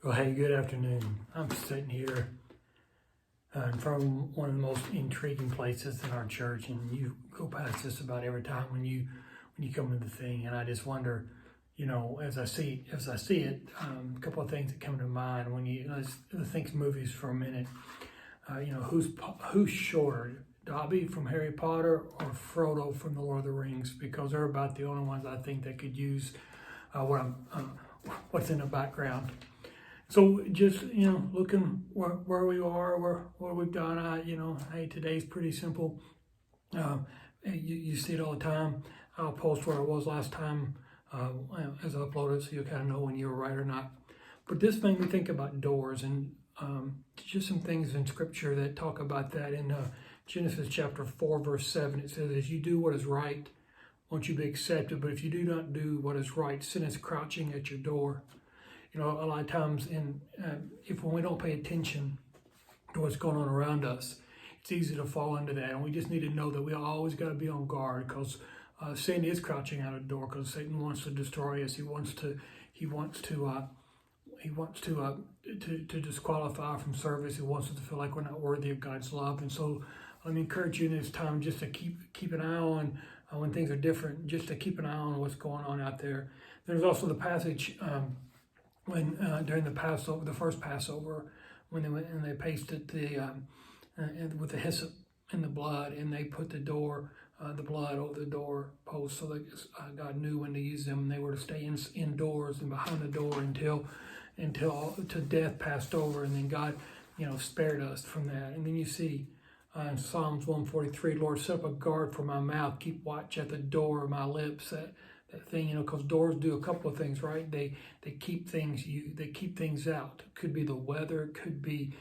Well, hey, good afternoon. I'm sitting here in front of one of the most intriguing places in our church, and you go past this about every time when you come to the thing, and I just wonder, as I see it, a couple of things that come to mind when let's think movies for a minute. Who's shorter, Dobby from Harry Potter or Frodo from the Lord of the Rings? Because they're about the only ones I think that could use what's in the background. So just, looking where we are, where we've gone at, hey, today's pretty simple. You see it all the time. I'll post where I was last time as I upload it, so you'll kind of know when you were right or not. But this made me think about doors and just some things in Scripture that talk about that. In Genesis chapter 4, verse 7, it says, "As you do what is right, won't you be accepted? But if you do not do what is right, sin is crouching at your door." A lot of times when we don't pay attention to what's going on around us, it's easy to fall into that. And we just need to know that we always got to be on guard, because sin is crouching out of the door, because Satan wants to destroy us. He wants to disqualify from service. He wants us to feel like we're not worthy of God's love. And so let me encourage you in this time just to keep an eye on when things are different, just to keep an eye on what's going on out there. There's also the passage when during the Passover, the first Passover, when they went and they pasted with the hyssop and the blood, and they put the blood over the door post, so that God knew when to use them. And they were to stay indoors and behind the door until death passed over, and then God, spared us from that. And then you see in Psalms 143, "Lord, set up a guard for my mouth, keep watch at the door of my lips." That thing, because doors do a couple of things, right? They keep things out. It could be the weather, it could be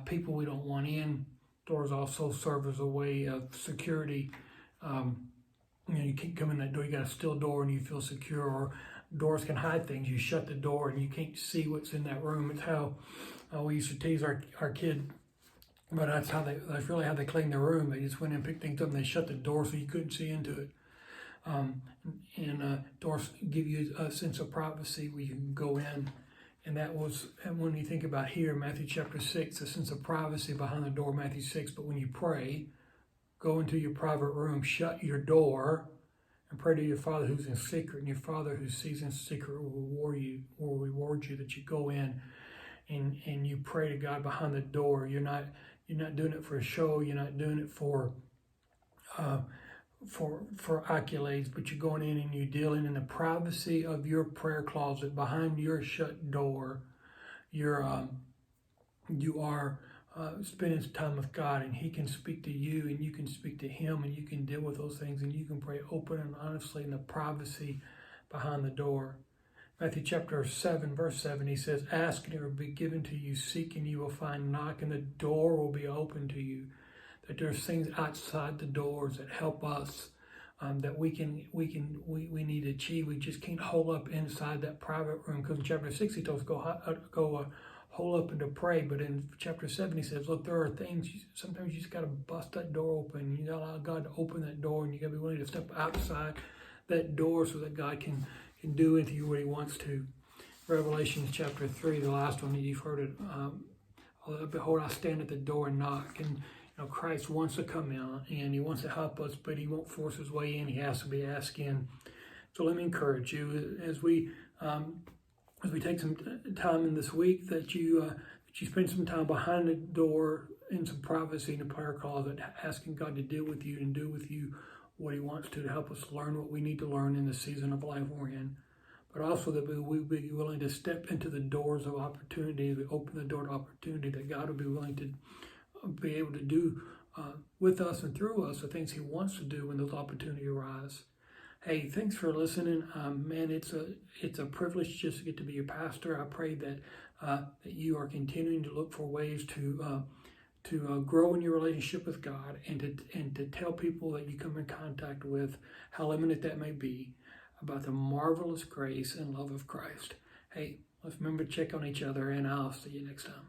people we don't want in. Doors also serve as a way of security. You can't come in that door, you got a steel door and you feel secure. Or doors can hide things. You shut the door and you can't see what's in that room. It's how we used to tease our kid, but that's really how they cleaned their room. They just went in and picked things up and they shut the door so you couldn't see into it. Doors give you a sense of privacy where you can go in, and when you think about here, Matthew chapter 6, a sense of privacy behind the door, Matthew 6. "But when you pray, go into your private room, shut your door, and pray to your Father who's in secret, and your Father who sees in secret will reward you." That you go in and you pray to God behind the door. You're not doing it for a show. You're not doing it for accolades, but you're going in and you're dealing in the privacy of your prayer closet behind your shut door. You are spending time with God, and He can speak to you, and you can speak to Him, and you can deal with those things, and you can pray open and honestly in the privacy behind the door. Matthew chapter 7, verse 7, He says, "Ask and it will be given to you, seek and you will find, knock and the door will be open to you." That there's things outside the doors that help us, that we need to achieve. We just can't hole up inside that private room, because in chapter 6 He tells us go hole up and to pray. But in chapter 7 He says, look, there are things, sometimes you just got to bust that door open. You got to allow God to open that door, and you got to be willing to step outside that door so that God can do into you what He wants to. Revelation chapter 3, the last one, you've heard it. "Behold, I stand at the door and knock." And Christ wants to come in and He wants to help us, but He won't force His way in. He has to be asked in. So let me encourage you as we take some time in this week, that you spend some time behind the door in some privacy in the prayer closet, asking God to deal with you and do with you what He wants to help us learn what we need to learn in the season of life we're in. But also that we be willing to step into the doors of opportunity, to open the door to opportunity, that God will be willing to be able to do with us and through us the things He wants to do when those opportunities arise. Hey, thanks for listening. Man, it's a privilege just to get to be your pastor. I pray that you are continuing to look for ways to grow in your relationship with God, and to tell people that you come in contact with, how limited that may be, about the marvelous grace and love of Christ. Hey, let's remember to check on each other, and I'll see you next time.